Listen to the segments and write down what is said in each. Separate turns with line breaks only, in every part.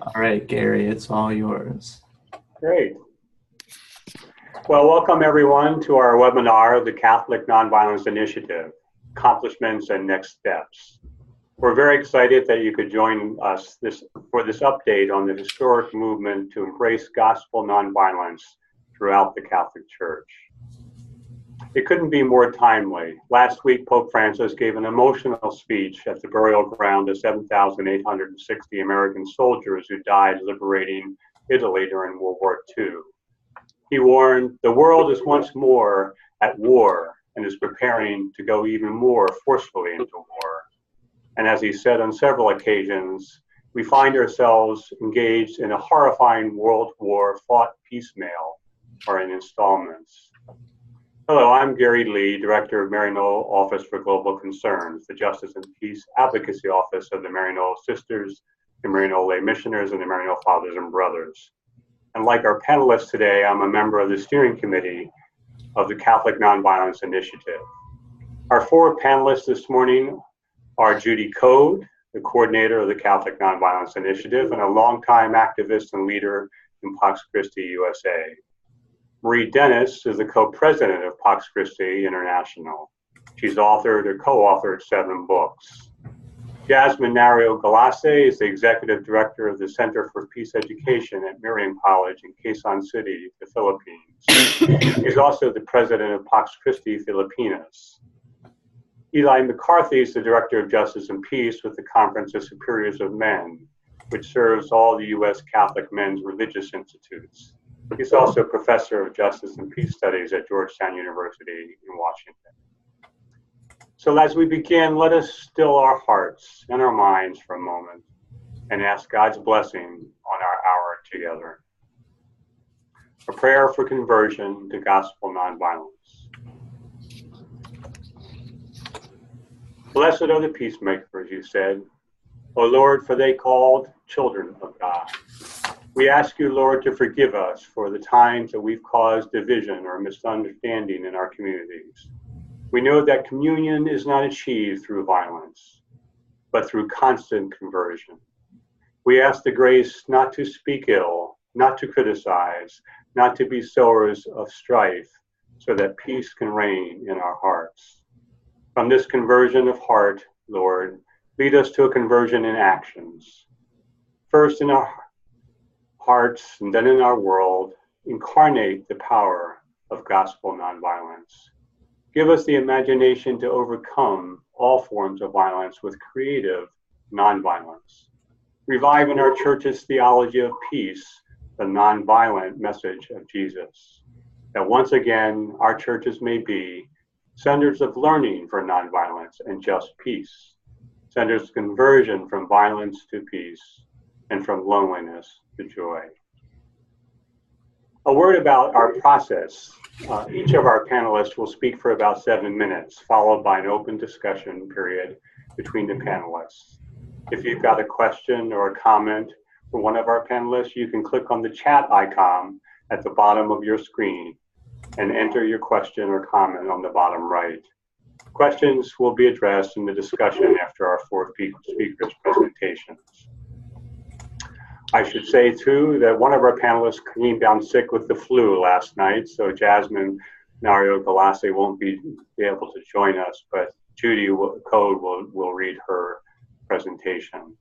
All right, Gary, it's all yours.
Great. Well, welcome everyone to our webinar, the Catholic Nonviolence Initiative, Accomplishments and Next Steps. We're very excited that you could join us for this update on the historic movement to embrace gospel nonviolence throughout the Catholic Church. It couldn't be more timely. Last week, Pope Francis gave an emotional speech at the burial ground of 7,860 American soldiers who died liberating Italy during World War II. He warned, "The world is once more at war and is preparing to go even more forcefully into war." And as he said on several occasions, we find ourselves engaged in a horrifying world war fought piecemeal or in installments. Hello, I'm Gerry Lee, Director of Maryknoll Office for Global Concerns, the Justice and Peace Advocacy Office of the Maryknoll Sisters, the Maryknoll Lay Missioners, and the Maryknoll Fathers and Brothers. And like our panelists today, I'm a member of the steering committee of the Catholic Nonviolence Initiative. Our four panelists this morning are Judy Coode, the coordinator of the Catholic Nonviolence Initiative and a longtime activist and leader in Pax Christi USA. Marie Dennis is the co-president of Pax Christi International. She's authored or co-authored 7 books. Jasmine Nario-Galassi is the executive director of the Center for Peace Education at Miriam College in Quezon City, the Philippines. She's also the president of Pax Christi Pilipinas. Eli McCarthy is the director of Justice and Peace with the Conference of Superiors of Men, which serves all the U.S. Catholic men's religious institutes. He's also professor of Justice and Peace Studies at Georgetown University in Washington. So as we begin, let us still our hearts and our minds for a moment and ask God's blessing on our hour together. A prayer for conversion to gospel nonviolence. Blessed are the peacemakers, you said, O Lord, for they called children of God. We ask you, Lord, to forgive us for the times that we've caused division or misunderstanding in our communities. We know that communion is not achieved through violence, but through constant conversion. We ask the grace not to speak ill, not to criticize, not to be sowers of strife, so that peace can reign in our hearts. From this conversion of heart, Lord, lead us to a conversion in actions. First in our hearts and then in our world, incarnate the power of gospel nonviolence. Give us the imagination to overcome all forms of violence with creative nonviolence. Revive in our church's theology of peace, the nonviolent message of Jesus, that once again our churches may be centers of learning for nonviolence and just peace, centers of conversion from violence to peace, and from loneliness to joy. A word about our process. Each of our panelists will speak for about 7 minutes, followed by an open discussion period between the panelists. If you've got a question or a comment for one of our panelists, you can click on the chat icon at the bottom of your screen and enter your question or comment on the bottom right. Questions will be addressed in the discussion after our 4 speakers' presentations. I should say, too, that one of our panelists came down sick with the flu last night, so Jasmine Nario-Galassi won't be able to join us, but Judy Coode will read her presentation.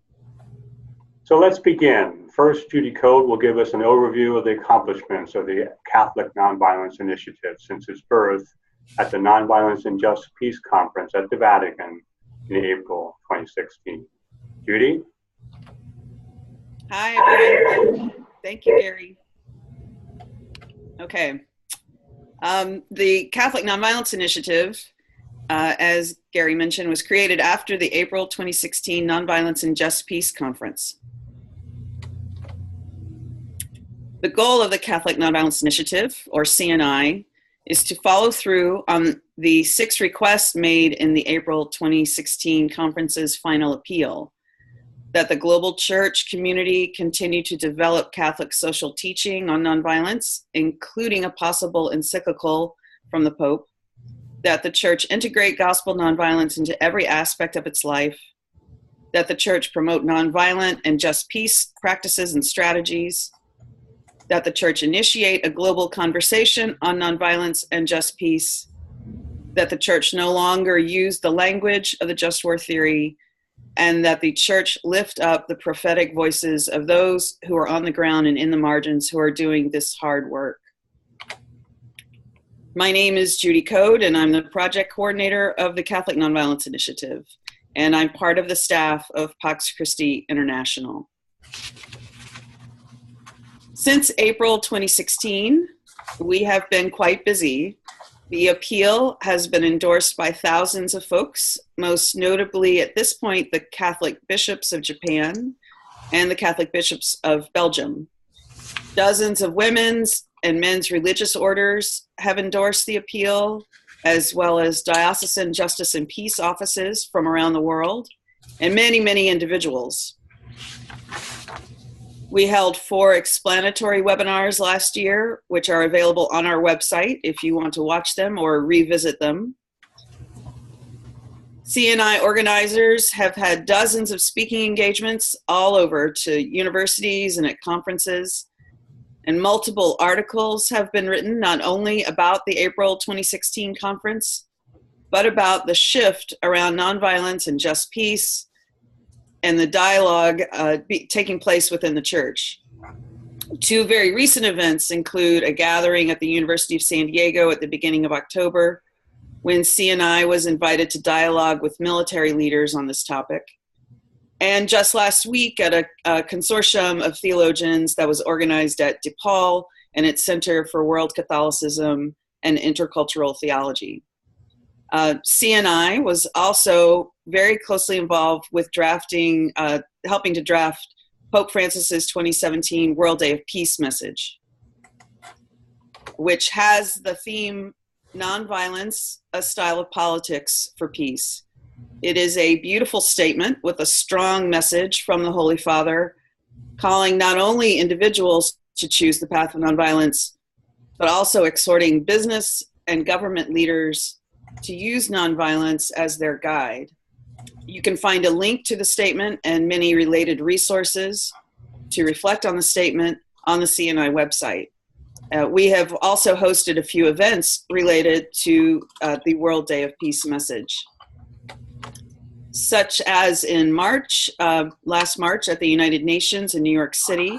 So let's begin. First, Judy Coode will give us an overview of the accomplishments of the Catholic Nonviolence Initiative since its birth at the Nonviolence and Just Peace Conference at the Vatican in April 2016. Judy?
Hi, everyone. Thank you, Gary. Okay. The Catholic Nonviolence Initiative, as Gary mentioned, was created after the April 2016 Nonviolence and Just Peace Conference. The goal of the Catholic Nonviolence Initiative, or CNI, is to follow through on the 6 requests made in the April 2016 conference's final appeal, that the global church community continue to develop Catholic social teaching on nonviolence, including a possible encyclical from the Pope, that the church integrate gospel nonviolence into every aspect of its life, that the church promote nonviolent and just peace practices and strategies, that the church initiate a global conversation on nonviolence and just peace, that the church no longer use the language of the just war theory, and that the church lift up the prophetic voices of those who are on the ground and in the margins who are doing this hard work. My name is Judy Coode, and I'm the project coordinator of the Catholic Nonviolence Initiative, and I'm part of the staff of Pax Christi International. Since April 2016, we have been quite busy. The appeal has been endorsed by thousands of folks, most notably at this point, the Catholic bishops of Japan and the Catholic bishops of Belgium. Dozens of women's and men's religious orders have endorsed the appeal, as well as diocesan justice and peace offices from around the world, and many, many individuals. We held 4 explanatory webinars last year, which are available on our website if you want to watch them or revisit them. CNI organizers have had dozens of speaking engagements all over to universities and at conferences, and multiple articles have been written not only about the April 2016 conference, but about the shift around nonviolence and just peace and the dialogue taking place within the church. 2 very recent events include a gathering at the University of San Diego at the beginning of October, when CNI was invited to dialogue with military leaders on this topic. And just last week at a consortium of theologians that was organized at DePaul and its Center for World Catholicism and Intercultural Theology. CNI was also very closely involved with drafting, helping to draft Pope Francis's 2017 World Day of Peace message, which has the theme, Nonviolence, a Style of Politics for Peace. It is a beautiful statement with a strong message from the Holy Father, calling not only individuals to choose the path of nonviolence, but also exhorting business and government leaders to use nonviolence as their guide. You can find a link to the statement and many related resources to reflect on the statement on the CNI website. We have also hosted a few events related to the World Day of Peace message, such as in March, last March at the United Nations in New York City,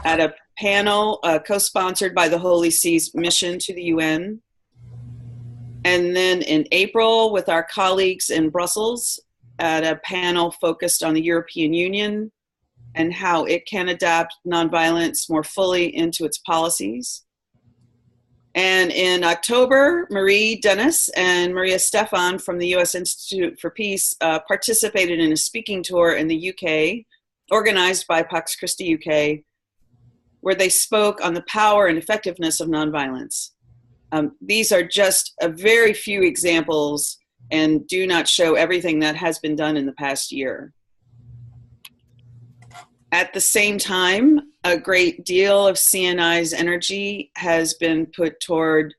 at a panel co-sponsored by the Holy See's mission to the UN. And then in April with our colleagues in Brussels at a panel focused on the European Union and how it can adapt nonviolence more fully into its policies. And in October, Marie Dennis and Maria Stefan from the U.S. Institute for Peace participated in a speaking tour in the UK, organized by Pax Christi UK, where they spoke on the power and effectiveness of nonviolence. These are just a very few examples and do not show everything that has been done in the past year. At the same time, a great deal of CNI's energy has been put toward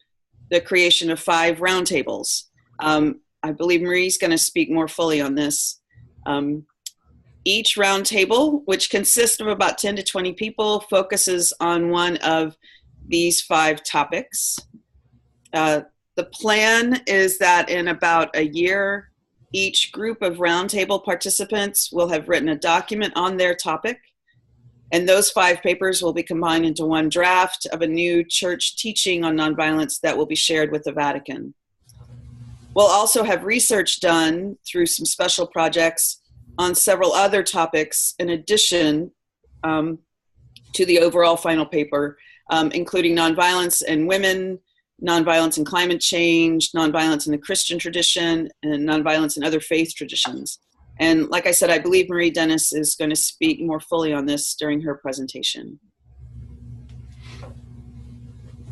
the creation of 5 roundtables. I believe Marie's going to speak more fully on this. Each roundtable, which consists of about 10 to 20 people, focuses on one of these 5 topics. The plan is that in about a year, each group of roundtable participants will have written a document on their topic, and those 5 papers will be combined into one draft of a new church teaching on nonviolence that will be shared with the Vatican. We'll also have research done through some special projects on several other topics in addition to the overall final paper, including nonviolence and women, nonviolence and climate change, nonviolence in the Christian tradition, and nonviolence in other faith traditions. And like I said, I believe Marie Dennis is going to speak more fully on this during her presentation.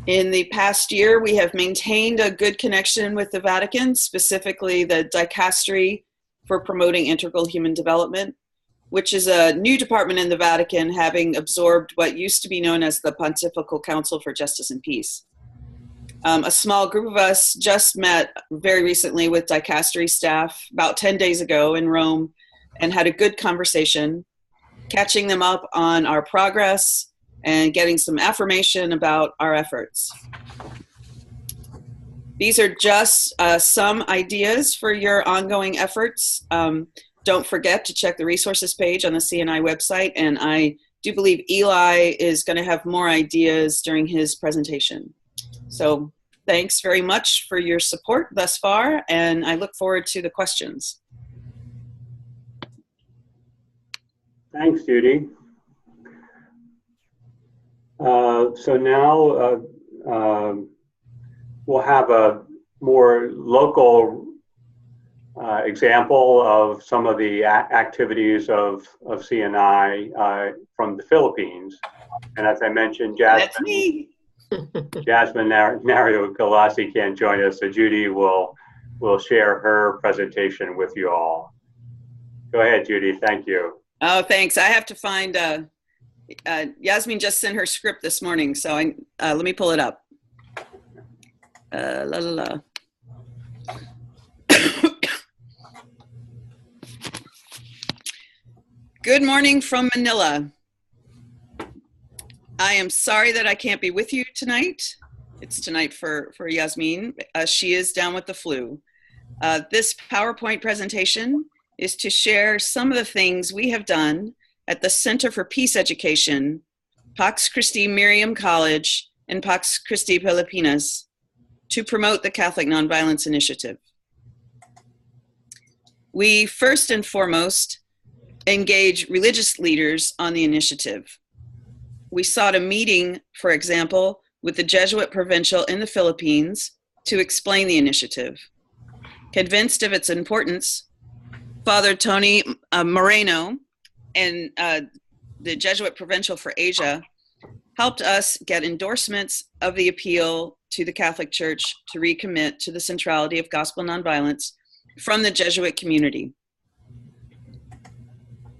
In the past year, we have maintained a good connection with the Vatican, specifically the Dicastery for Promoting Integral Human Development, which is a new department in the Vatican, having absorbed what used to be known as the Pontifical Council for Justice and Peace. A small group of us just met very recently with Dicastery staff about 10 days ago in Rome, and had a good conversation, catching them up on our progress and getting some affirmation about our efforts. These are just some ideas for your ongoing efforts. Don't forget to check the resources page on the CNI website, and I do believe Eli is going to have more ideas during his presentation. So thanks very much for your support thus far, and I look forward to the questions.
Thanks, Judy. So now we'll have a more local example of some of the activities of CNI from the Philippines. And as I mentioned,
That's me.
Jasmine Nario Galassi can't join us, so Judy will share her presentation with you all. Go ahead, Judy. Thank you.
Oh, thanks. I have to find, Yasmin just sent her script this morning, so let me pull it up. Good morning from Manila. I am sorry that I can't be with you tonight. It's tonight for Yasmin. She is down with the flu. This PowerPoint presentation is to share some of the things we have done at the Center for Peace Education, Pax Christi Miriam College, and Pax Christi Pilipinas to promote the Catholic Nonviolence Initiative. We first and foremost engage religious leaders on the initiative. We sought a meeting, for example, with the Jesuit Provincial in the Philippines to explain the initiative. Convinced of its importance, Father Tony Moreno and the Jesuit Provincial for Asia helped us get endorsements of the appeal to the Catholic Church to recommit to the centrality of gospel nonviolence from the Jesuit community.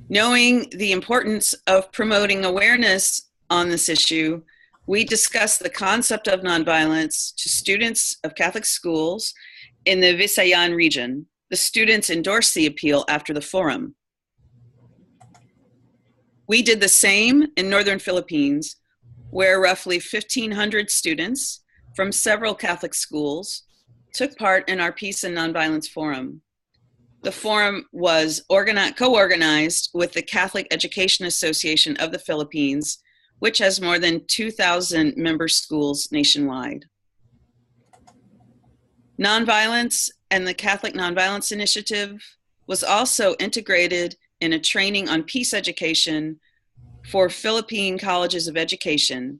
Knowing the importance of promoting awareness on this issue, we discussed the concept of nonviolence to students of Catholic schools in the Visayan region. The students endorsed the appeal after the forum. We did the same in Northern Philippines, where roughly 1,500 students from several Catholic schools took part in our Peace and Nonviolence Forum. The forum was co-organized with the Catholic Education Association of the Philippines, which has more than 2,000 member schools nationwide. Nonviolence and the Catholic Nonviolence Initiative was also integrated in a training on peace education for Philippine colleges of education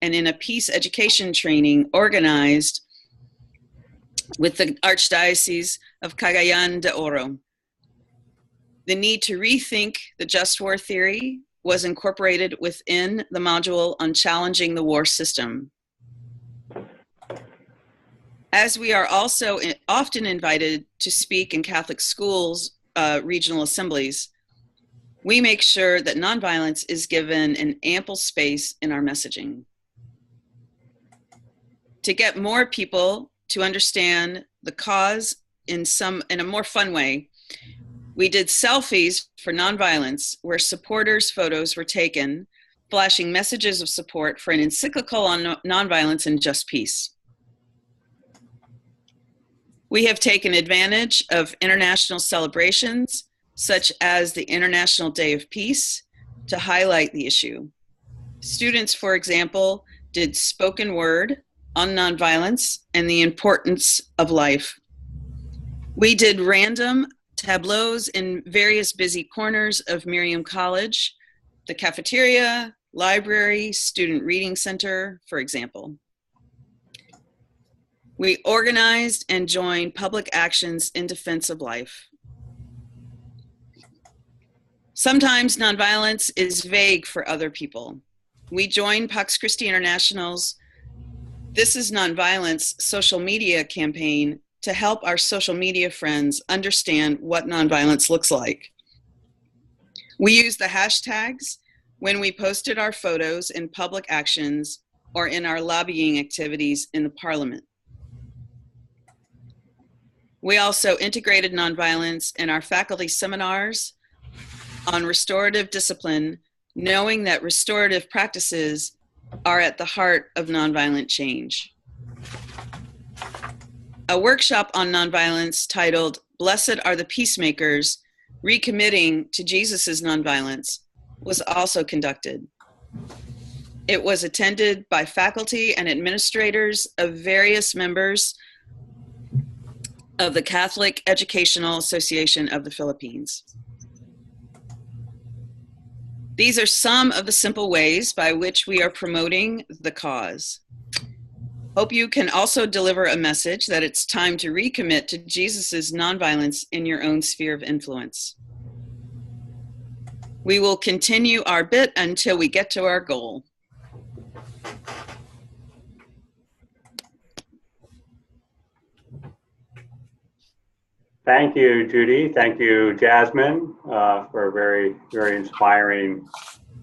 and in a peace education training organized with the Archdiocese of Cagayan de Oro. The need to rethink the just war theory was incorporated within the module on challenging the war system. As we are also often invited to speak in Catholic schools, regional assemblies, we make sure that nonviolence is given an ample space in our messaging. To get more people to understand the cause in a more fun way, we did selfies for nonviolence where supporters' photos were taken, flashing messages of support for an encyclical on nonviolence and just peace. We have taken advantage of international celebrations, such as the International Day of Peace, to highlight the issue. Students, for example, did spoken word on nonviolence and the importance of life. We did random tableaus in various busy corners of Miriam College, the cafeteria, library, student reading center, for example. We organized and joined public actions in defense of life. Sometimes nonviolence is vague for other people. We joined Pax Christi International's This Is Nonviolence social media campaign to help our social media friends understand what nonviolence looks like. We used the hashtags when we posted our photos in public actions or in our lobbying activities in the Parliament. We also integrated nonviolence in our faculty seminars on restorative discipline, knowing that restorative practices are at the heart of nonviolent change. A workshop on nonviolence titled "Blessed are the Peacemakers, Recommitting to Jesus' Nonviolence" was also conducted. It was attended by faculty and administrators of various members of the Catholic Educational Association of the Philippines. These are some of the simple ways by which we are promoting the cause. Hope you can also deliver a message that it's time to recommit to Jesus' nonviolence in your own sphere of influence. We will continue our bit until we get to our goal.
Thank you, Judy. Thank you, Jasmine, for a very, very inspiring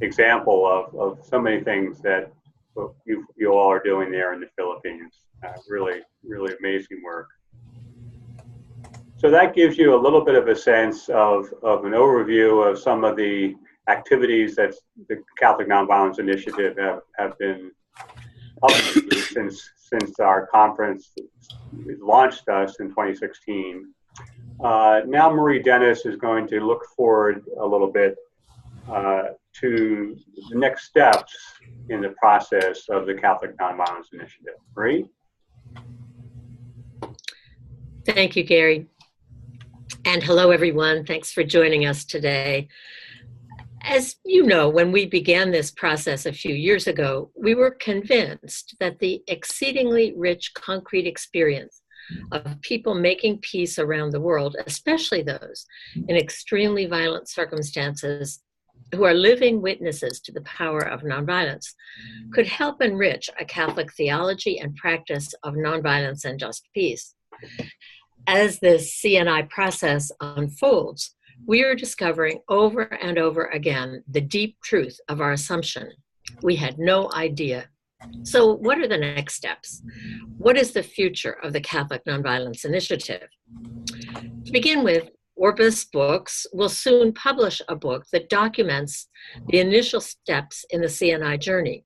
example of so many things that you all are doing there in the Philippines. Really, really amazing work. So that gives you a little bit of a sense of an overview of some of the activities that the Catholic Nonviolence Initiative have been up to since our conference launched us in 2016. Now Marie Dennis is going to look forward a little bit to the next steps in the process of the Catholic Nonviolence Initiative. Marie?
Thank you, Gary. And hello, everyone. Thanks for joining us today. As you know, when we began this process a few years ago, we were convinced that the exceedingly rich concrete experience of people making peace around the world, especially those in extremely violent circumstances who are living witnesses to the power of nonviolence, could help enrich a Catholic theology and practice of nonviolence and just peace. As this CNI process unfolds, we are discovering over and over again the deep truth of our assumption. We had no idea. So what are the next steps? What is the future of the Catholic Nonviolence Initiative? To begin with, Orbis Books will soon publish a book that documents the initial steps in the CNI journey,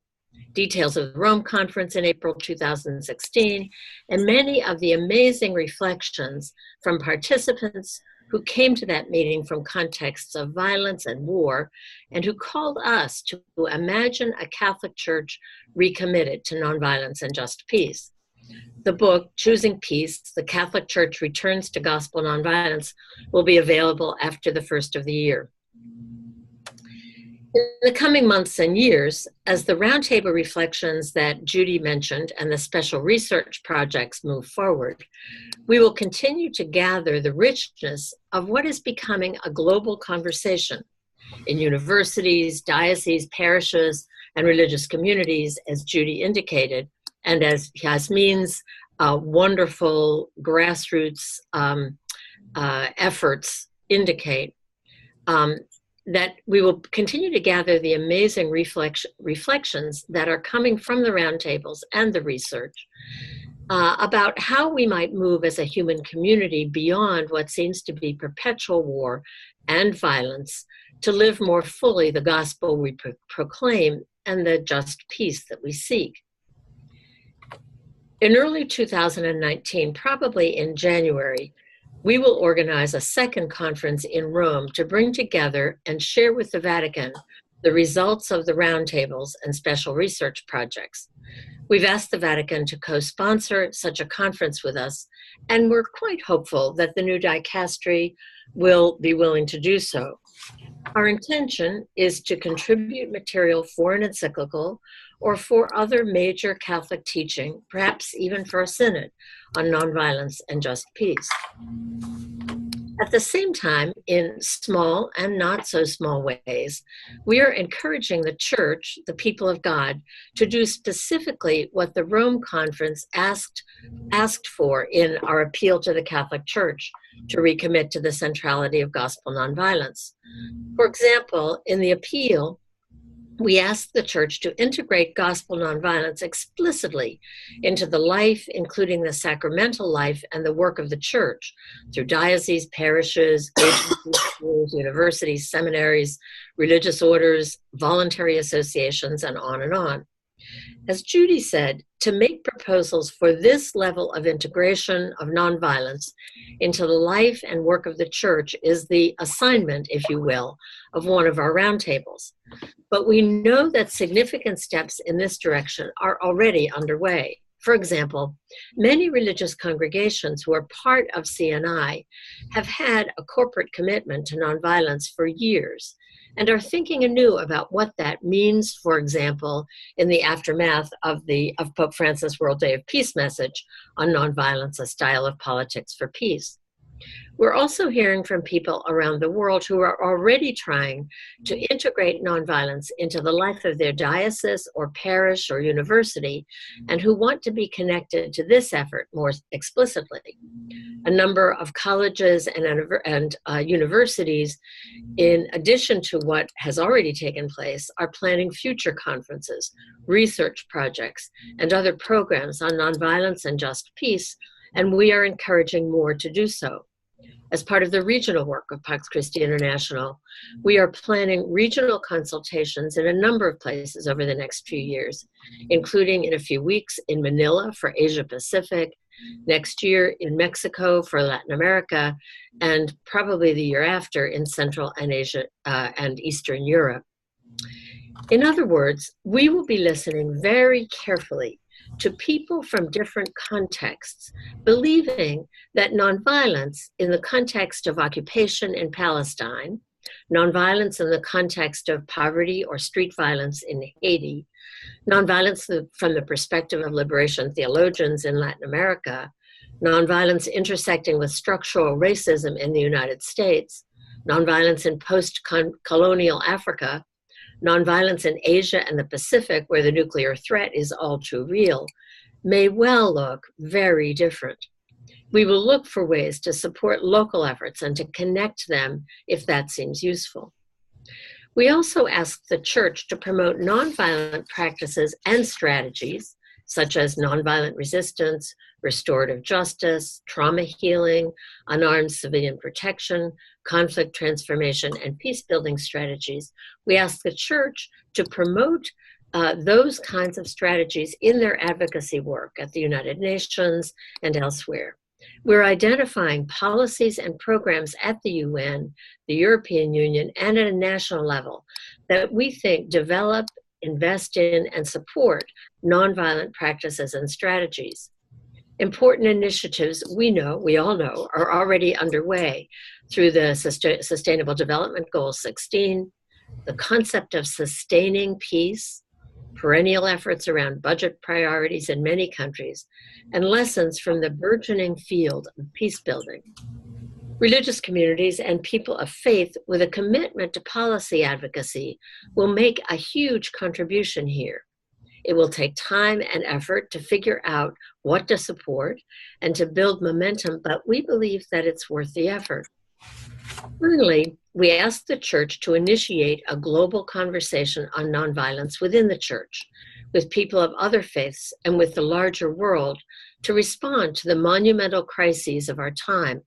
details of the Rome Conference in April 2016, and many of the amazing reflections from participants who came to that meeting from contexts of violence and war, and who called us to imagine a Catholic Church recommitted to nonviolence and just peace. The book, Choosing Peace, The Catholic Church Returns to Gospel Nonviolence, will be available after the first of the year. In the coming months and years, as the roundtable reflections that Judy mentioned and the special research projects move forward, we will continue to gather the richness of what is becoming a global conversation in universities, dioceses, parishes, and religious communities, as Judy indicated, and as Yasmin's wonderful grassroots efforts indicate, that we will continue to gather the amazing reflections that are coming from the roundtables and the research about how we might move as a human community beyond what seems to be perpetual war and violence to live more fully the gospel we proclaim and the just peace that we seek. In early 2019, probably in January, we will organize a second conference in Rome to bring together and share with the Vatican the results of the roundtables and special research projects. We've asked the Vatican to co-sponsor such a conference with us, and we're quite hopeful that the new dicastery will be willing to do so. Our intention is to contribute material for an encyclical or for other major Catholic teaching, perhaps even for a synod on nonviolence and just peace. At the same time, in small and not so small ways, we are encouraging the Church, the people of God, to do specifically what the Rome Conference asked for in our appeal to the Catholic Church to recommit to the centrality of gospel nonviolence. For example, in the appeal, we ask the church to integrate gospel nonviolence explicitly into the life, including the sacramental life and the work of the church through dioceses, parishes, agencies, schools, universities, seminaries, religious orders, voluntary associations, and on and on. As Judy said, to make proposals for this level of integration of nonviolence into the life and work of the church is the assignment, if you will, of one of our roundtables. But we know that significant steps in this direction are already underway. For example, many religious congregations who are part of CNI have had a corporate commitment to nonviolence for years and are thinking anew about what that means, for example, in the aftermath of Pope Francis' World Day of Peace message on nonviolence, a style of politics for peace. We're also hearing from people around the world who are already trying to integrate nonviolence into the life of their diocese or parish or university, and who want to be connected to this effort more explicitly. A number of colleges and universities, in addition to what has already taken place, are planning future conferences, research projects, and other programs on nonviolence and just peace, and we are encouraging more to do so. As part of the regional work of Pax Christi International, we are planning regional consultations in a number of places over the next few years, including in a few weeks in Manila for Asia Pacific, next year in Mexico for Latin America, and probably the year after in Central and Asia and Eastern Europe. In other words, we will be listening very carefully to people from different contexts, believing that nonviolence in the context of occupation in Palestine, nonviolence in the context of poverty or street violence in Haiti, nonviolence from the perspective of liberation theologians in Latin America, nonviolence intersecting with structural racism in the United States, nonviolence in post-colonial Africa, nonviolence in Asia and the Pacific, where the nuclear threat is all too real, may well look very different. We will look for ways to support local efforts and to connect them if that seems useful. We also ask the church to promote nonviolent practices and strategies, such as nonviolent resistance, restorative justice, trauma healing, unarmed civilian protection, conflict transformation, and peace-building strategies. We ask the church to promote those kinds of strategies in their advocacy work at the United Nations and elsewhere. We're identifying policies and programs at the UN, the European Union, and at a national level that we think develop, invest in, and support nonviolent practices and strategies. Important initiatives we all know, are already underway through the Sustainable Development Goal 16, the concept of sustaining peace, perennial efforts around budget priorities in many countries, and lessons from the burgeoning field of peace building. Religious communities and people of faith with a commitment to policy advocacy will make a huge contribution here. It will take time and effort to figure out what to support and to build momentum, but we believe that it's worth the effort. Finally, we ask the church to initiate a global conversation on nonviolence within the church, with people of other faiths and with the larger world, to respond to the monumental crises of our time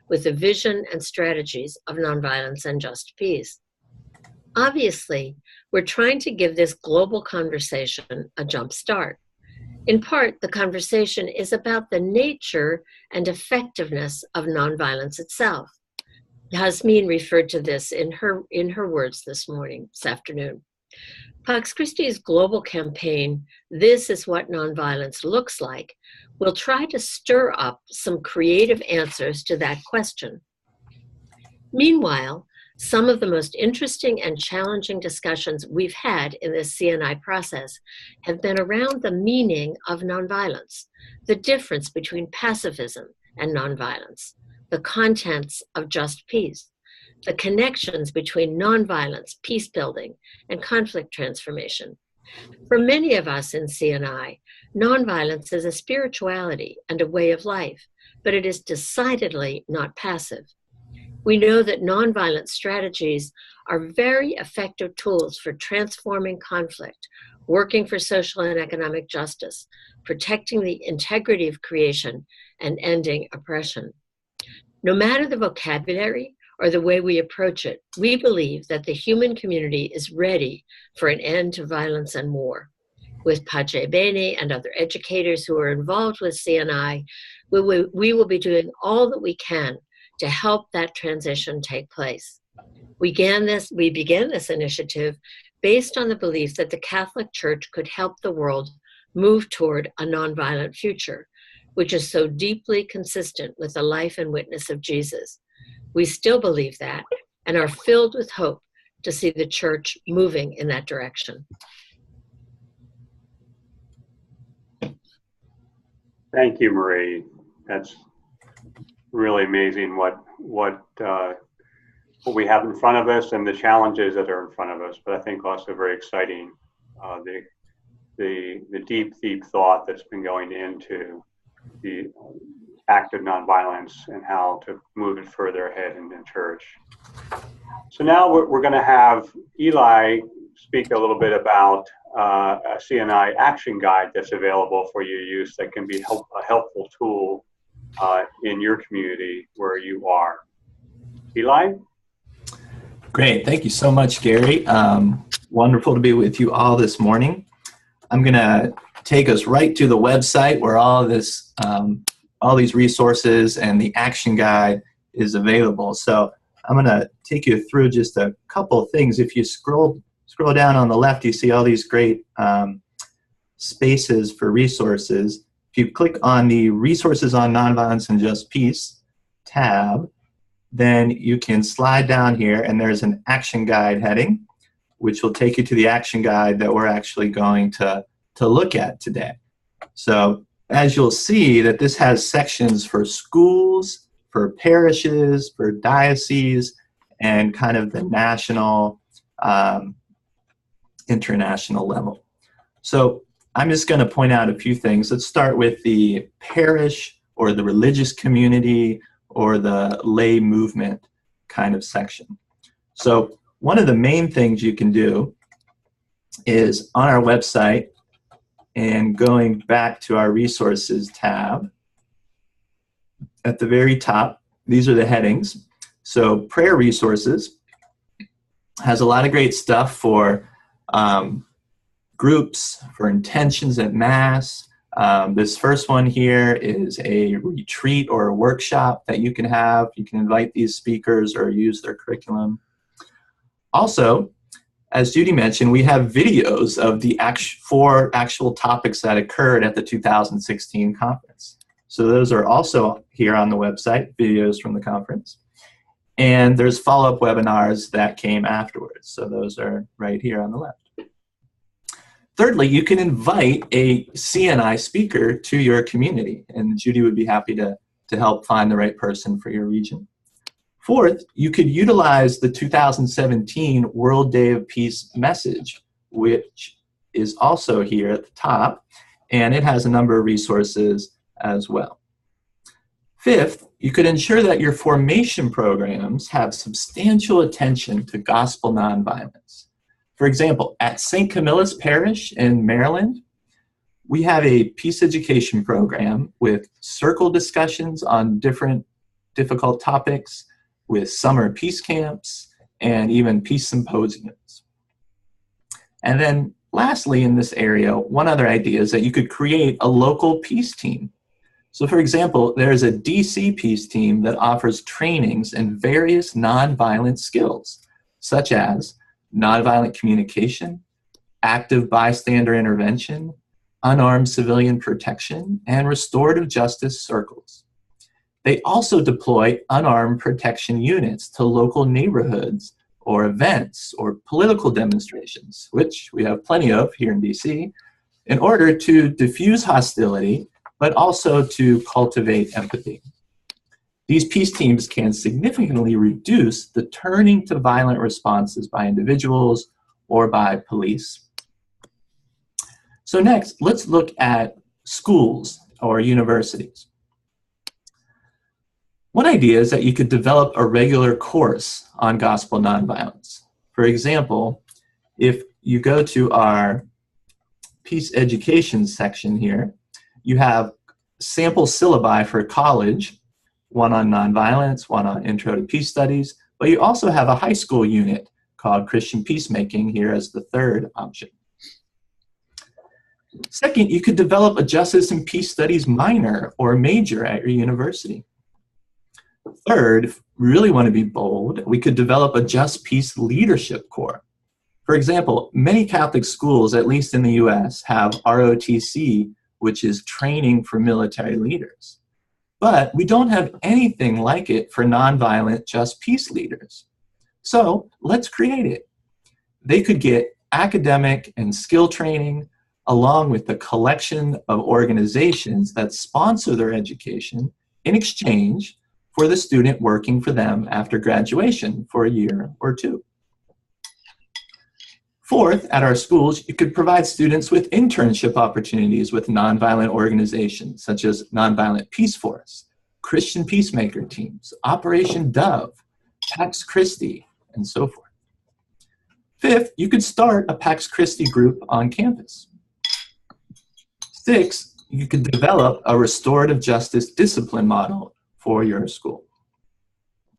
with the vision and strategies of nonviolence and just peace. Obviously, we're trying to give this global conversation a jump start. In part, the conversation is about the nature and effectiveness of nonviolence itself. Yasmin referred to this in her words this afternoon. Pax Christi's global campaign, "This is what nonviolence looks like," will try to stir up some creative answers to that question. Meanwhile, some of the most interesting and challenging discussions we've had in this CNI process have been around the meaning of nonviolence, the difference between pacifism and nonviolence, the contents of just peace, the connections between nonviolence, peace building, and conflict transformation. For many of us in CNI, nonviolence is a spirituality and a way of life, but it is decidedly not passive. We know that nonviolent strategies are very effective tools for transforming conflict, working for social and economic justice, protecting the integrity of creation, and ending oppression. No matter the vocabulary or the way we approach it, we believe that the human community is ready for an end to violence and war. With Pace Bene and other educators who are involved with CNI, we will be doing all that we can to help that transition take place. We began this initiative based on the belief that the Catholic Church could help the world move toward a nonviolent future, which is so deeply consistent with the life and witness of Jesus. We still believe that and are filled with hope to see the Church moving in that direction.
Thank you, Marie. That's really amazing what we have in front of us and the challenges that are in front of us. But I think also very exciting, the deep thought that's been going into the act of nonviolence and how to move it further ahead in the church. So now we're going to have Eli speak a little bit about a CNI action guide that's available for your use that can be a helpful tool in your community where you are. Eli?
Great. Thank you so much, Gary. Wonderful to be with you all this morning. I'm going to take us right to the website where all these resources and the action guide is available. So I'm going to take you through just a couple of things. If you scroll down on the left, you see all these great spaces for resources. If you click on the Resources on Nonviolence and Just Peace tab, then you can slide down here and there's an action guide heading, which will take you to the action guide that we're actually going to look at today. So as you'll see that this has sections for schools, for parishes, for dioceses, and kind of the national, international level. So I'm just going to point out a few things. Let's start with the parish or the religious community or the lay movement kind of section. So one of the main things you can do is on our website and going back to our resources tab, at the very top, these are the headings. So prayer resources has a lot of great stuff for groups, for intentions at Mass. This first one here is a retreat or a workshop that you can have. You can invite these speakers or use their curriculum. Also, as Judy mentioned, we have videos of the four actual topics that occurred at the 2016 conference. So those are also here on the website, videos from the conference. And there's follow-up webinars that came afterwards. So those are right here on the left. Thirdly, you can invite a CNI speaker to your community, and Judy would be happy to help find the right person for your region. Fourth, you could utilize the 2017 World Day of Peace message, which is also here at the top, and it has a number of resources as well. Fifth, you could ensure that your formation programs have substantial attention to gospel nonviolence. For example, at St. Camilla's Parish in Maryland, we have a peace education program with circle discussions on different difficult topics, with summer peace camps, and even peace symposiums. And then lastly in this area, one other idea is that you could create a local peace team. So for example, there's a DC peace team that offers trainings in various nonviolent skills, such as nonviolent communication, active bystander intervention, unarmed civilian protection, and restorative justice circles. They also deploy unarmed protection units to local neighborhoods or events or political demonstrations, which we have plenty of here in DC, in order to diffuse hostility, but also to cultivate empathy. These peace teams can significantly reduce the turning to violent responses by individuals or by police. So next, let's look at schools or universities. One idea is that you could develop a regular course on gospel nonviolence. For example, if you go to our peace education section here, you have sample syllabi for college, one on nonviolence, one on intro to peace studies, but you also have a high school unit called Christian peacemaking here as the third option. Second, you could develop a justice and peace studies minor or major at your university. Third, if you really want to be bold, we could develop a just peace leadership corps. For example, many Catholic schools, at least in the US, have ROTC, which is training for military leaders. But we don't have anything like it for nonviolent just peace leaders. So let's create it. They could get academic and skill training along with the collection of organizations that sponsor their education in exchange for the student working for them after graduation for a year or two. Fourth, at our schools, you could provide students with internship opportunities with nonviolent organizations such as Nonviolent Peace Force, Christian Peacemaker Teams, Operation Dove, Pax Christi, and so forth. Fifth, you could start a Pax Christi group on campus. Sixth, you could develop a restorative justice discipline model for your school.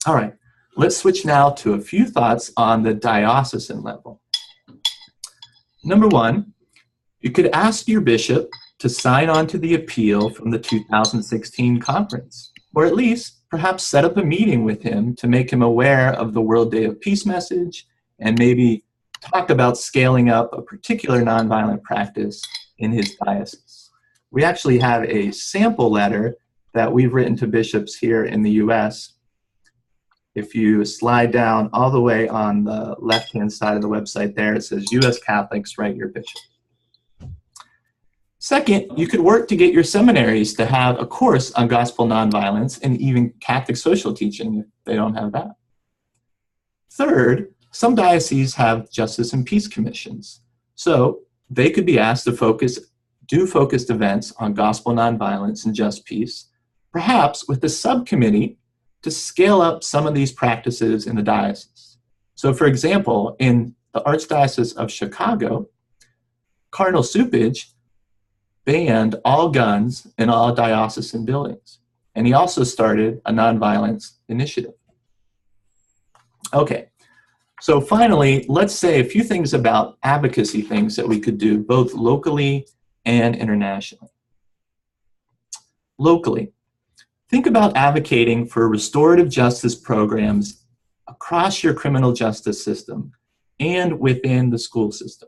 All right, let's switch now to a few thoughts on the diocesan level. Number one, you could ask your bishop to sign on to the appeal from the 2016 conference, or at least perhaps set up a meeting with him to make him aware of the World Day of Peace message and maybe talk about scaling up a particular nonviolent practice in his diocese. We actually have a sample letter that we've written to bishops here in the US. If you slide down all the way on the left-hand side of the website there, it says US Catholics, write your bishop. Second, you could work to get your seminaries to have a course on gospel nonviolence and even Catholic social teaching if they don't have that. Third, some dioceses have justice and peace commissions. So they could be asked to do focused events on gospel nonviolence and just peace, perhaps with a subcommittee to scale up some of these practices in the diocese. So for example, in the Archdiocese of Chicago, Cardinal Cupich banned all guns in all diocesan buildings. And he also started a nonviolence initiative. Okay, so finally, let's say a few things about advocacy things that we could do both locally and internationally. Locally, think about advocating for restorative justice programs across your criminal justice system and within the school system.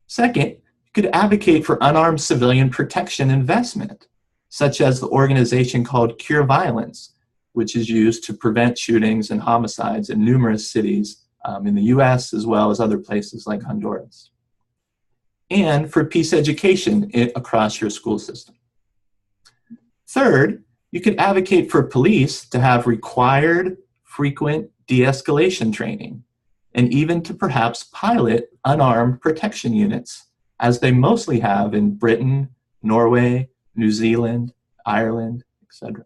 Second, you could advocate for unarmed civilian protection investment, such as the organization called Cure Violence, which is used to prevent shootings and homicides in numerous cities in the US as well as other places like Honduras. And for peace education across your school system. Third, you could advocate for police to have required, frequent de-escalation training, and even to perhaps pilot unarmed protection units, as they mostly have in Britain, Norway, New Zealand, Ireland, etc.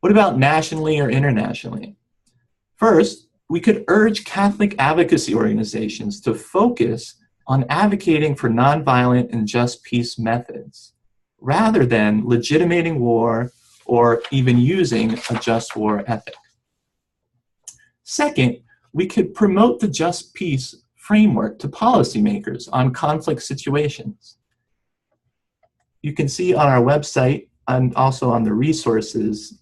What about nationally or internationally? First, we could urge Catholic advocacy organizations to focus on advocating for nonviolent and just peace methods, rather than legitimating war or even using a just war ethic. Second, we could promote the just peace framework to policymakers on conflict situations. You can see on our website and also on the resources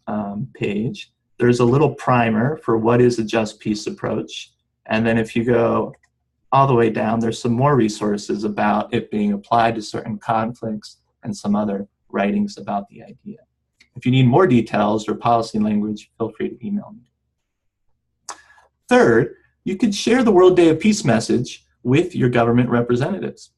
page, there's a little primer for what is a just peace approach. And then if you go all the way down, there's some more resources about it being applied to certain conflicts and some other writings about the idea. If you need more details or policy language, feel free to email me. Third, you could share the World Day of Peace message with your government representatives.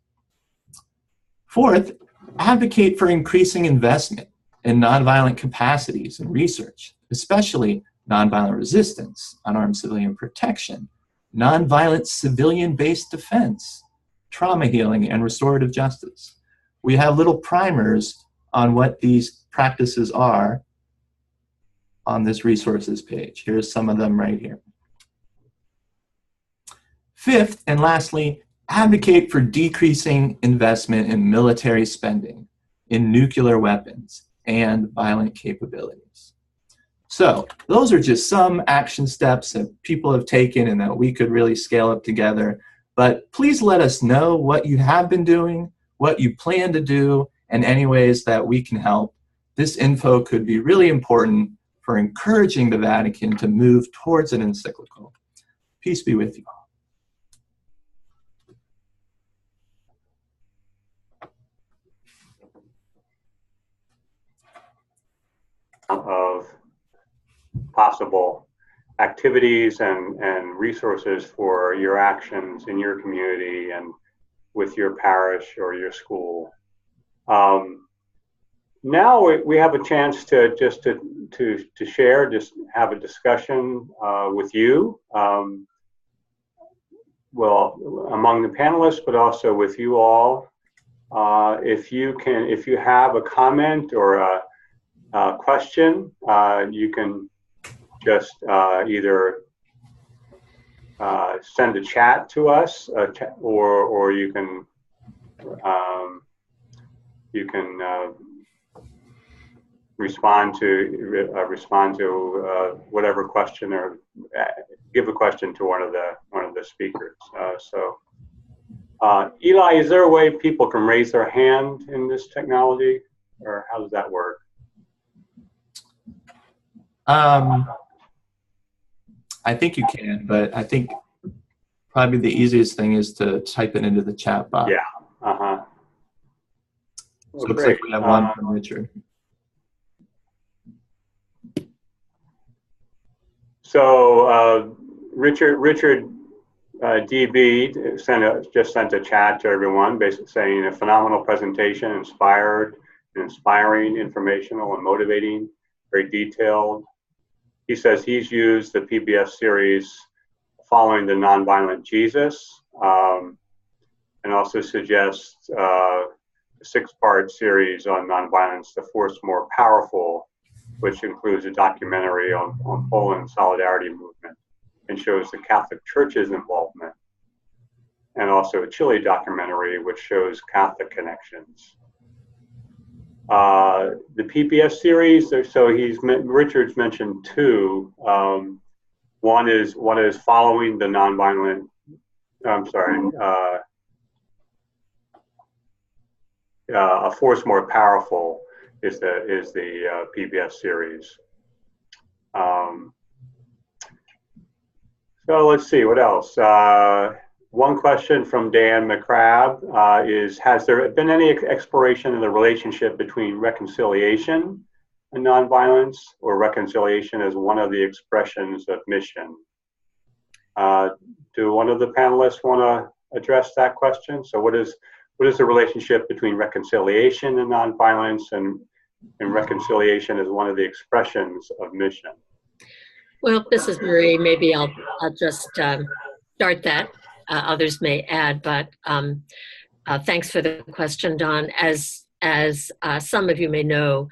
Fourth, advocate for increasing investment in nonviolent capacities and research, especially nonviolent resistance, unarmed civilian protection, nonviolent civilian-based defense, trauma healing, and restorative justice. We have little primers on what these practices are on this resources page. Here's some of them right here. Fifth, and lastly, advocate for decreasing investment in military spending, in nuclear weapons, and violent capabilities. So those are just some action steps that people have taken and that we could really scale up together. But please let us know what you have been doing, what you plan to do, and any ways that we can help. This info could be really important for encouraging the Vatican to move towards an encyclical. Peace be with you all.
Of possible activities and resources for your actions in your community and with your parish or your school. Now we have a chance to share, just have a discussion with you, well, among the panelists, but also with you all. If you have a comment or a question, you can just either send a chat to us, or you can respond to whatever question, or give a question to one of the speakers. Eli, is there a way people can raise their hand in this technology, or how does that work?
I think you can, but I think probably the easiest thing is to type it into the chat box.
Yeah.
So
Well,
looks
great.
like we have one from Richard.
So Richard DB just sent a chat to everyone, basically saying a phenomenal presentation, inspiring, informational, and motivating, very detailed. He says he's used the PBS series Following the Nonviolent Jesus, and also suggests a 6-part series on nonviolence, The Force More Powerful, which includes a documentary on Poland's solidarity movement and shows the Catholic Church's involvement, and also a Chile documentary which shows Catholic connections. The PBS series, so Richard's mentioned 2. One is Following the Nonviolent, A Force More Powerful is the PBS series. So let's see, what else? One question from Dan McCrabb is, has there been any exploration of the relationship between reconciliation and nonviolence, or reconciliation as one of the expressions of mission? Do one of the panelists want to address that question? So what is the relationship between reconciliation and nonviolence, and reconciliation as one of the expressions of mission?
Well, this is Marie. Maybe I'll just start that. Others may add, but thanks for the question, Don. As some of you may know,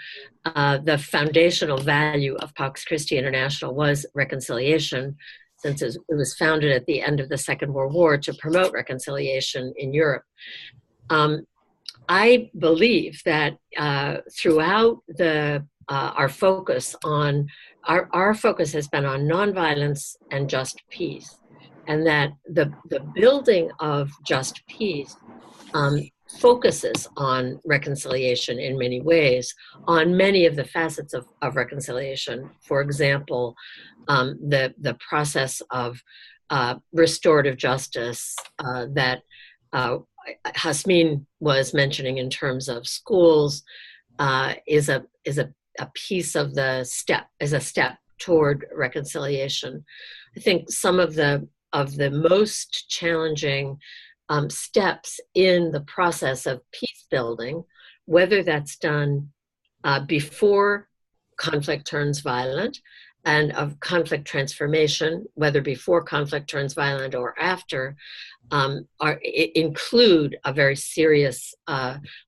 the foundational value of Pax Christi International was reconciliation, since it was founded at the end of the Second World War to promote reconciliation in Europe. I believe that throughout our focus on our focus has been on nonviolence and just peace, and that the building of just peace focuses on reconciliation in many ways, on many of the facets of reconciliation. For example, the process of restorative justice that Hasmin was mentioning in terms of schools is a piece of the step, is a step toward reconciliation. I think some of the most challenging steps in the process of peace building, whether that's done before conflict turns violent, and of conflict transformation, whether before conflict turns violent or after, include a very serious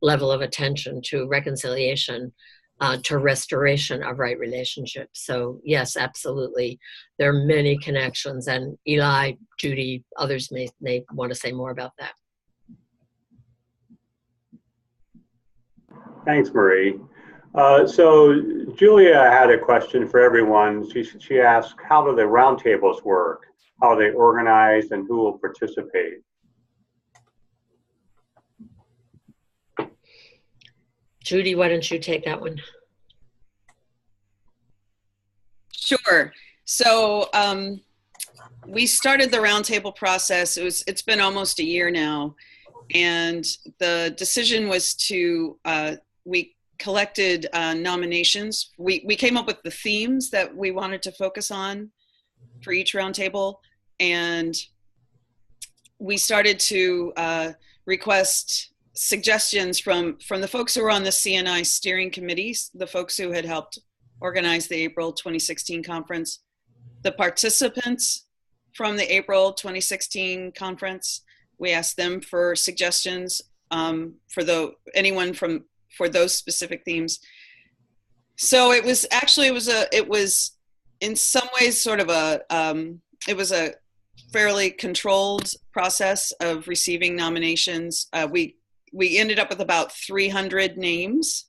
level of attention to reconciliation to restoration of right relationships. So yes, absolutely. There are many connections, and Eli, Judy, others may want to say more about that.
Thanks, Marie. So Julia had a question for everyone. She asked, how do the roundtables work? How are they organized, and who will participate?
Judy, why don't you take that one?
Sure. So we started the roundtable process. It's been almost a year now, and the decision was to we collected nominations. We came up with the themes that we wanted to focus on for each roundtable, and we started to request suggestions from the folks who were on the CNI steering committees, the folks who had helped organize the April 2016 conference, the participants from the April 2016 conference. We asked them for suggestions for those specific themes. So it was in some ways sort of it was a fairly controlled process of receiving nominations. We ended up with about 300 names,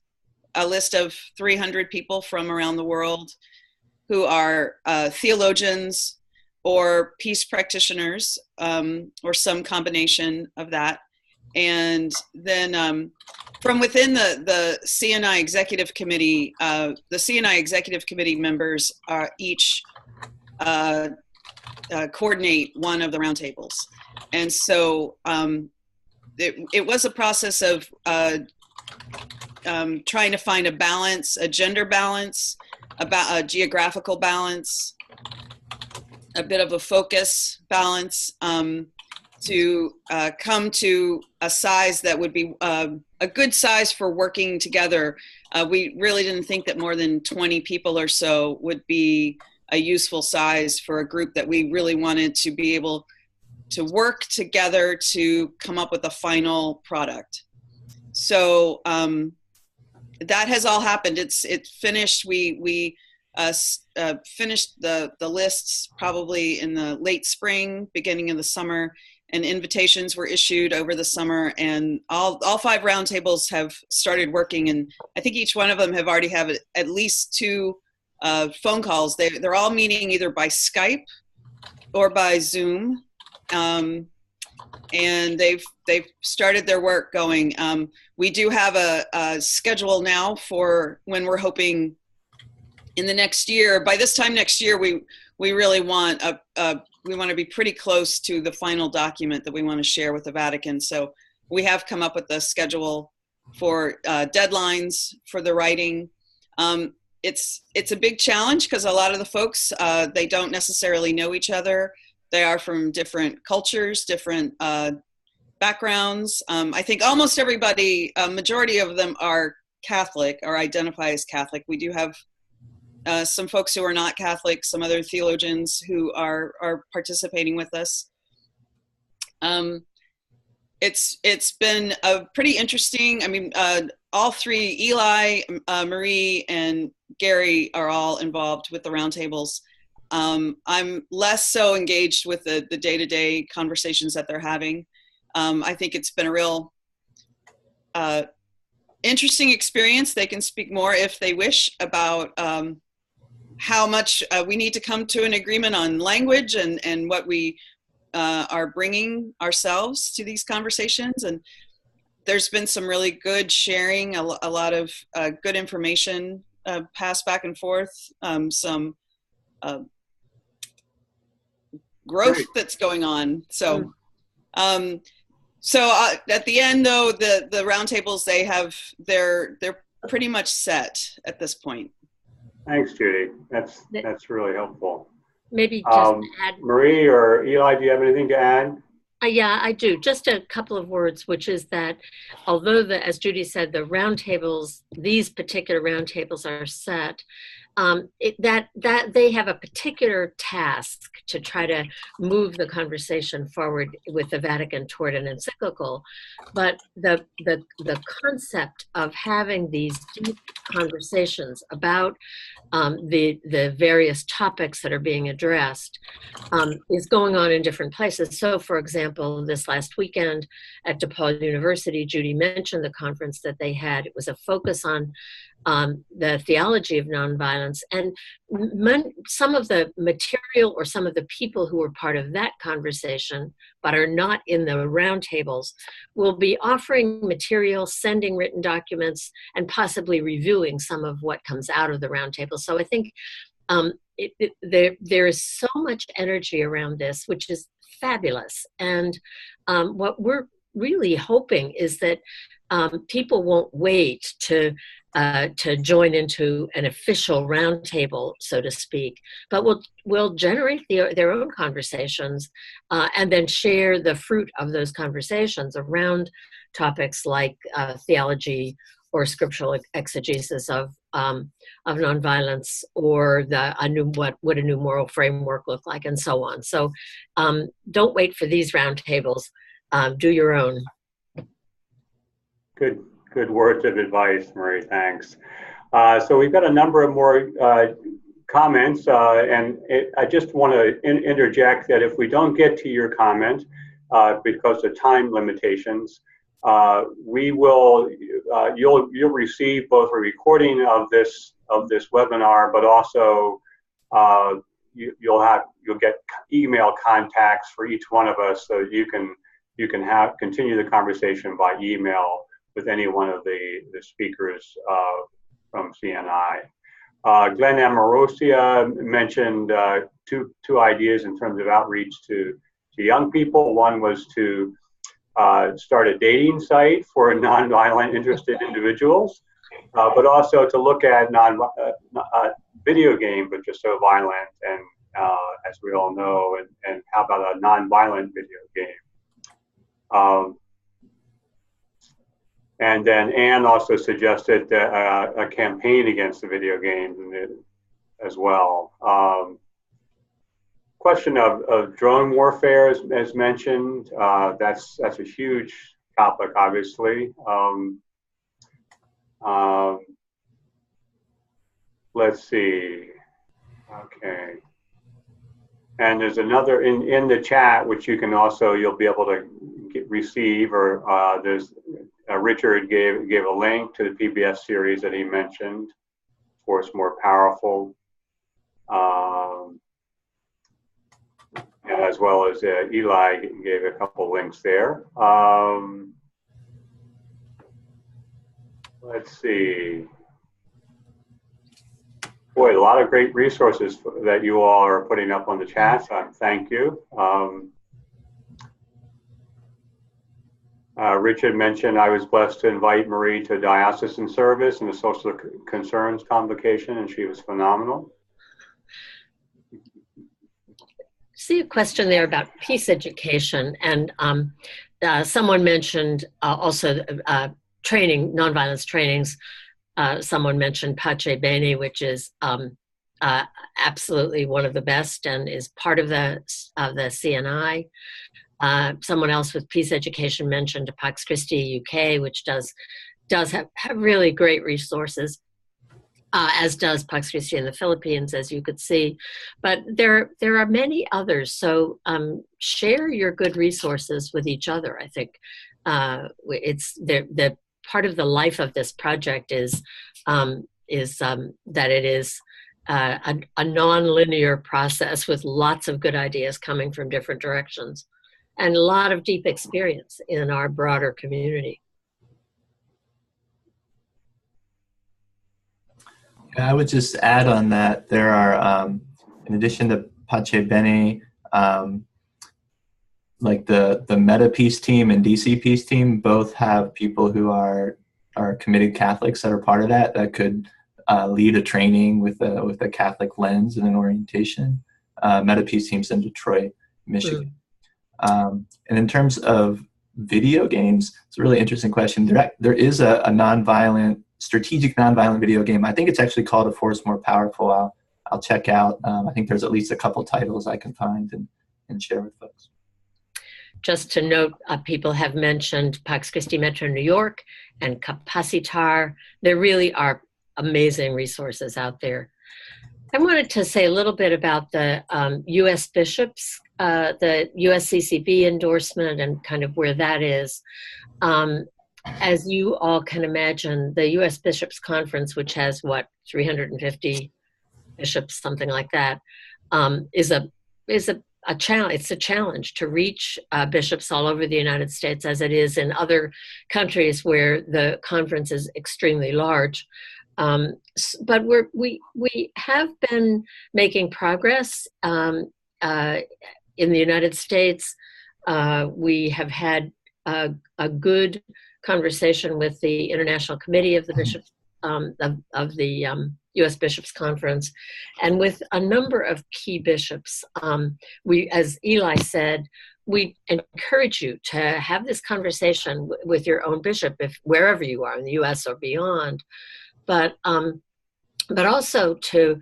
a list of 300 people from around the world who are theologians or peace practitioners, or some combination of that. And then from within the CNI Executive Committee, the CNI Executive Committee members are each coordinate one of the roundtables. And so it was a process of trying to find a balance, a gender balance, about a geographical balance, a bit of a focus balance, to come to a size that would be a good size for working together. We really didn't think that more than 20 people or so would be a useful size for a group that we really wanted to be able to work together to come up with a final product. So that has all happened. It's finished. We finished the lists probably in the late spring, beginning of the summer, and invitations were issued over the summer, and all 5 roundtables have started working, and I think each one of them have already have at least 2 phone calls. They're all meeting either by Skype or by Zoom, and they've started their work going. We do have a schedule now for when we're hoping in the next year. By this time next year, we really want we want to be pretty close to the final document that we want to share with the Vatican. So we have come up with a schedule for deadlines for the writing. It's a big challenge because a lot of the folks, they don't necessarily know each other. They are from different cultures, different backgrounds. I think almost everybody, a majority of them are Catholic or identify as Catholic. We do have some folks who are not Catholic, some other theologians who are participating with us. It's been a pretty interesting, I mean, all 3, Eli, Marie, and Gerry are all involved with the roundtables. I'm less so engaged with the day-to-day conversations that they're having. I think it's been a real interesting experience. They can speak more if they wish about how much we need to come to an agreement on language and what we are bringing ourselves to these conversations. And there's been some really good sharing, a lot of good information passed back and forth, some growth that's going on. So, at the end, though, the roundtables, they're pretty much set at this point.
Thanks, Judy. That's really helpful.
Maybe just add.
Marie or Eli, do you have anything to add?
Yeah, I do. Just a couple of words, which is that although as Judy said, the roundtables, these particular roundtables are set, that they have a particular task to try to move the conversation forward with the Vatican toward an encyclical, but the concept of having these deep conversations about the various topics that are being addressed is going on in different places. So, for example, this last weekend at DePaul University, Judy mentioned the conference that they had. It was a focus on the theology of nonviolence, and some of the material or some of the people who were part of that conversation but are not in the roundtables will be offering material, sending written documents, and possibly reviewing some of what comes out of the roundtable. So I think there is so much energy around this, which is fabulous. And what we're really hoping is that people won't wait to join into an official roundtable, so to speak, but will generate their own conversations and then share the fruit of those conversations around topics like theology or scriptural exegesis of nonviolence, or what would a new moral framework look like, and so on. So don't wait for these roundtables. Do your own.
Good words of advice, Marie. Thanks. So we've got a number of more comments, and I just want to interject that if we don't get to your comment because of time limitations, we will you'll receive both a recording of this webinar, but also you'll get email contacts for each one of us, so you can continue the conversation by email with any one of the speakers from CNI. Glenn Amorosia mentioned two ideas in terms of outreach to young people. One was to start a dating site for nonviolent interested individuals, but also to look at video games which are so violent, and as we all know, and how about a nonviolent video game? And then Anne also suggested a campaign against the video games as well. Question of drone warfare, as mentioned, that's a huge topic, obviously. Let's see. Okay. And there's another in the chat, which you'll be able to receive, or there's Richard gave a link to the PBS series that he mentioned, Force More Powerful, as well as Eli gave a couple links there. Let's see. Boy, a lot of great resources that you all are putting up on the chat. So thank you. Richard mentioned I was blessed to invite Marie to diocesan service and the social concerns convocation, and she was phenomenal.
See a question there about peace education, and someone mentioned also training, nonviolence trainings. Someone mentioned Pace Bene, which is absolutely one of the best and is part of the CNI. Someone else with peace education mentioned Pax Christi UK, which does have really great resources, as does Pax Christi in the Philippines, as you could see. But there are many others. So share your good resources with each other. I think it's the part of the life of this project is that it is a non-linear process with lots of good ideas coming from different directions, and a lot of deep experience in our broader community.
I would just add on that there are, in addition to Pace Bene, like the Meta Peace Team and DC Peace Team both have people who are committed Catholics that are part of that could lead a training with a Catholic lens and an orientation. Meta Peace Team's in Detroit, Michigan. And in terms of video games, it's a really interesting question. There is a nonviolent strategic nonviolent video game. I think it's actually called A Force More Powerful. I'll check out. I think there's at least a couple titles I can find and share with folks.
Just to note, people have mentioned Pax Christi Metro New York and Capacitar. There really are amazing resources out there. I wanted to say a little bit about the U.S. bishops, the USCCB endorsement and kind of where that is. As you all can imagine, the U.S. Bishops Conference, which has, 350 bishops, something like that, is a challenge. It's a challenge to reach bishops all over the United States, as it is in other countries where the conference is extremely large. But we have been making progress in the United States. We have had a good conversation with the International Committee of the Bishops of the U.S. Bishops Conference, and with a number of key bishops. We, as Eli said, we encourage you to have this conversation with your own bishop, if wherever you are in the U.S. or beyond, but also to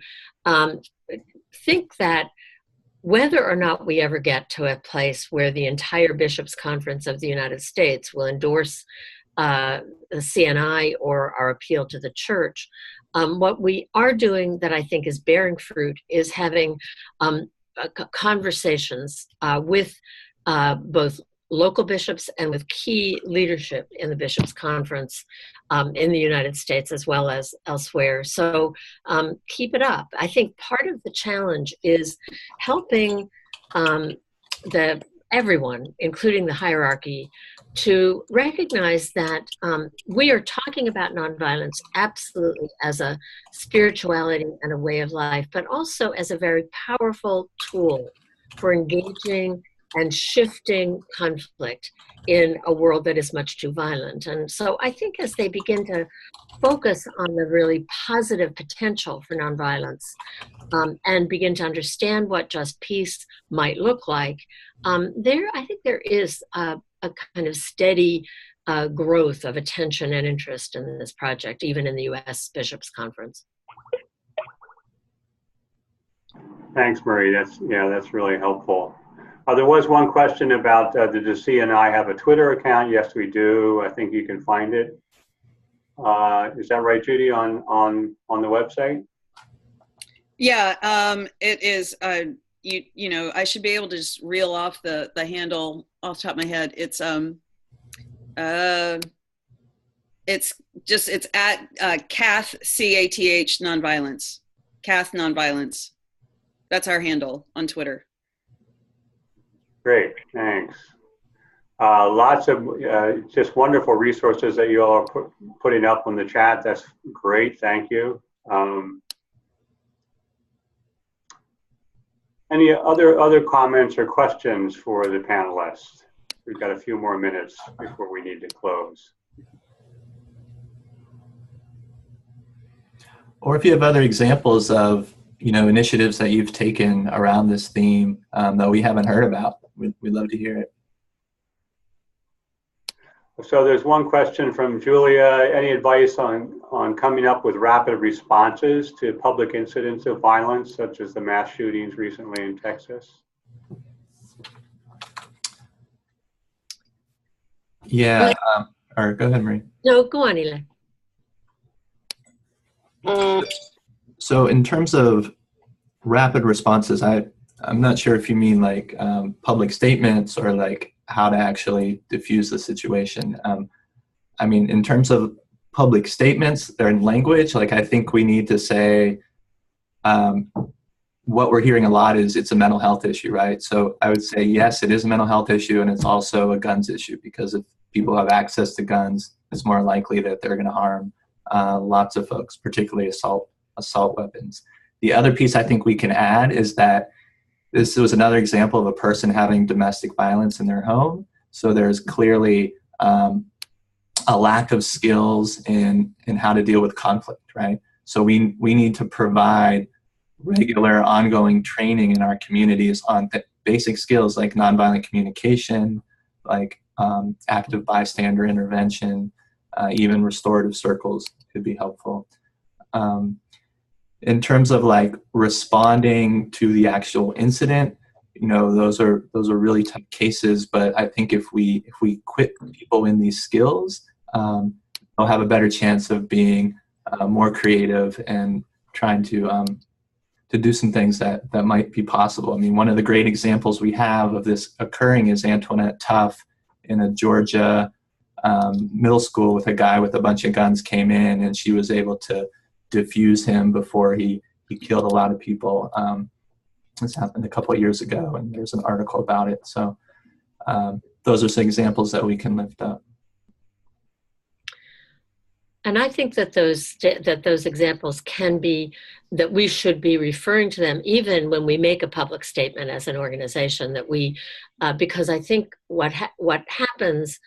think that whether or not we ever get to a place where the entire Bishops' Conference of the United States will endorse the CNI or our appeal to the church, what we are doing that I think is bearing fruit is having conversations with both local bishops and with key leadership in the Bishops' Conference in the United States as well as elsewhere. So keep it up. I think part of the challenge is helping everyone, including the hierarchy, to recognize that we are talking about nonviolence absolutely as a spirituality and a way of life, but also as a very powerful tool for engaging and shifting conflict in a world that is much too violent. And so I think as they begin to focus on the really positive potential for nonviolence and begin to understand what just peace might look like, I think there is a kind of steady growth of attention and interest in this project, even in the U.S. Bishops' Conference.
Thanks, Marie. That's really helpful. There was one question about did the CNI have a Twitter account? Yes, we do. I think you can find it. Is that right, Judy, on the website?
Yeah, it is. You know, I should be able to just reel off the handle off the top of my head. It's at Cath CATH Nonviolence. Cath Nonviolence. That's our handle on Twitter.
Great, thanks. Lots of just wonderful resources that you all are putting up on the chat. That's great, thank you. Any other comments or questions for the panelists? We've got a few more minutes before we need to close.
Or if you have other examples of initiatives that you've taken around this theme that we haven't heard about, we'd love to hear it.
So there's one question from Julia. Any advice on coming up with rapid responses to public incidents of violence, such as the mass shootings recently in Texas?
Yeah, or go ahead, Marie.
No, go on, Eli.
So in terms of rapid responses, I'm not sure if you mean like public statements or like how to actually diffuse the situation. I mean, in terms of public statements, they're in language. Like, I think we need to say what we're hearing a lot is it's a mental health issue, right? So I would say, yes, it is a mental health issue, and it's also a guns issue, because if people have access to guns, it's more likely that they're going to harm lots of folks, particularly assault weapons. The other piece I think we can add is that this was another example of a person having domestic violence in their home. So there's clearly a lack of skills in how to deal with conflict, right? So we need to provide regular ongoing training in our communities on basic skills like nonviolent communication, like active bystander intervention, even restorative circles could be helpful. In terms of like responding to the actual incident, you know, those are really tough cases. But I think if we equip people in these skills, they'll have a better chance of being more creative and trying to do some things that might be possible. I mean, one of the great examples we have of this occurring is Antoinette Tuff in a Georgia middle school with a guy with a bunch of guns came in, and she was able to defuse him before he killed a lot of people. This happened a couple of years ago, and there's an article about it. So those are some examples that we can lift up.
And I think that those examples can be, that we should be referring to them even when we make a public statement as an organization, that we, because I think what happens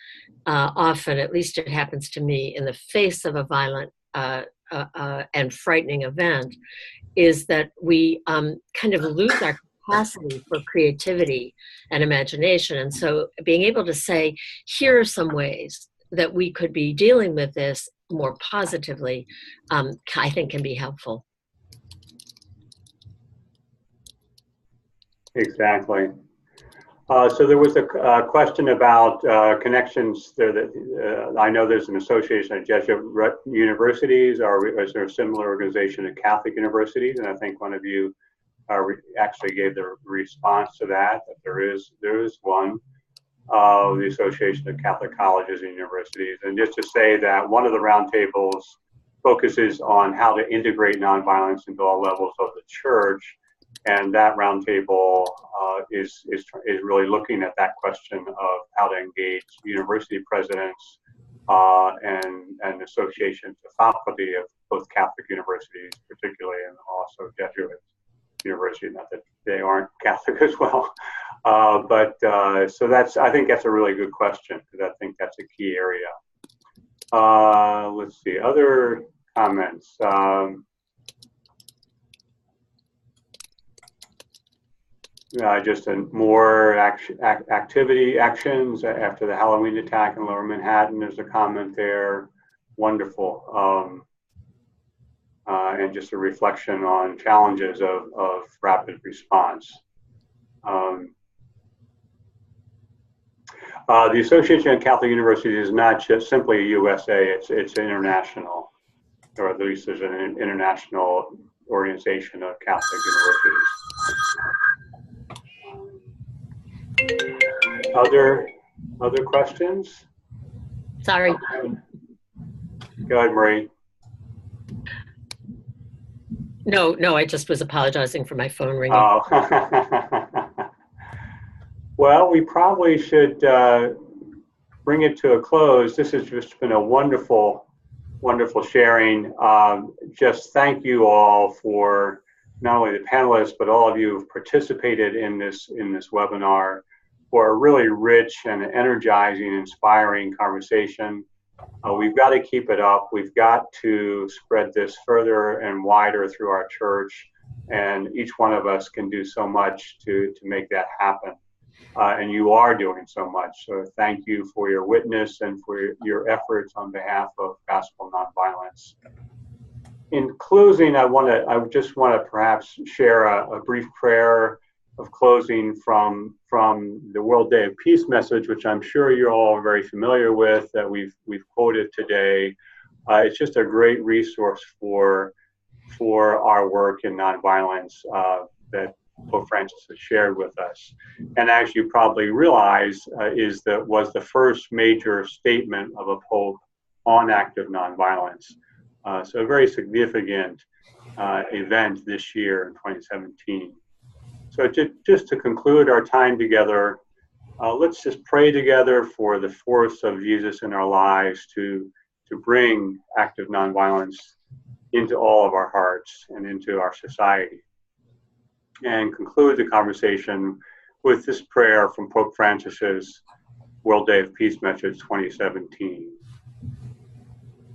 often, at least it happens to me, in the face of a violent and frightening event, is that we kind of lose our capacity for creativity and imagination. And so being able to say, here are some ways that we could be dealing with this more positively, I think can be helpful.
Exactly. So there was a question about connections there. That I know there's an association of Jesuit universities, or is there a similar organization at Catholic universities? And I think one of you actually gave the response to that there is one. The Association of Catholic Colleges and Universities. And just to say that one of the roundtables focuses on how to integrate nonviolence into all levels of the church. And that roundtable is really looking at that question of how to engage university presidents and associations of faculty of both Catholic universities, particularly, and also Jesuit university, not that they aren't Catholic as well. So I think that's a really good question, because I think that's a key area. Let's see, other comments. Just more actions after the Halloween attack in Lower Manhattan. There's a comment there. Wonderful. And just a reflection on challenges of rapid response. The Association of Catholic Universities is not just simply a USA, it's international, or at least there's an international organization of Catholic universities. Other questions?
Sorry.
Go ahead, Marie.
No, I just was apologizing for my phone ringing.
Oh. Well, we probably should bring it to a close. This has just been a wonderful, wonderful sharing. Just thank you all for not only the panelists, but all of you who've participated in this webinar, for a really rich and energizing, inspiring conversation. We've got to keep it up. We've got to spread this further and wider through our church, and each one of us can do so much to make that happen. And you are doing so much. So thank you for your witness and for your efforts on behalf of Gospel Nonviolence. In closing, I just want to perhaps share a brief prayer of closing from the World Day of Peace message, which I'm sure you're all very familiar with, that we've quoted today. It's just a great resource for our work in nonviolence that Pope Francis has shared with us. And as you probably realize, was the first major statement of a Pope on active nonviolence. So a very significant event this year in 2017. So just to conclude our time together, let's just pray together for the force of Jesus in our lives to bring active nonviolence into all of our hearts and into our society. And conclude the conversation with this prayer from Pope Francis's World Day of Peace message 2017.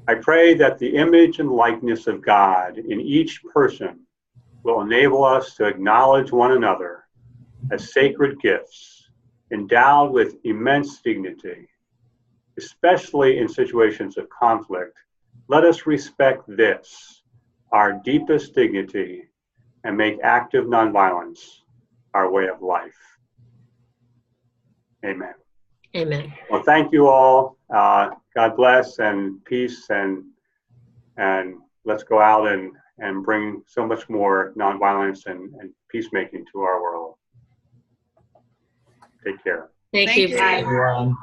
I pray that the image and likeness of God in each person will enable us to acknowledge one another as sacred gifts, endowed with immense dignity, especially in situations of conflict, let us respect this, our deepest dignity, and make active nonviolence our way of life. Amen.
Amen.
Well, thank you all. God bless and peace, and let's go out and bring so much more nonviolence and peacemaking to our world. Take care.
Thank you.
you.
Bye.
Everyone.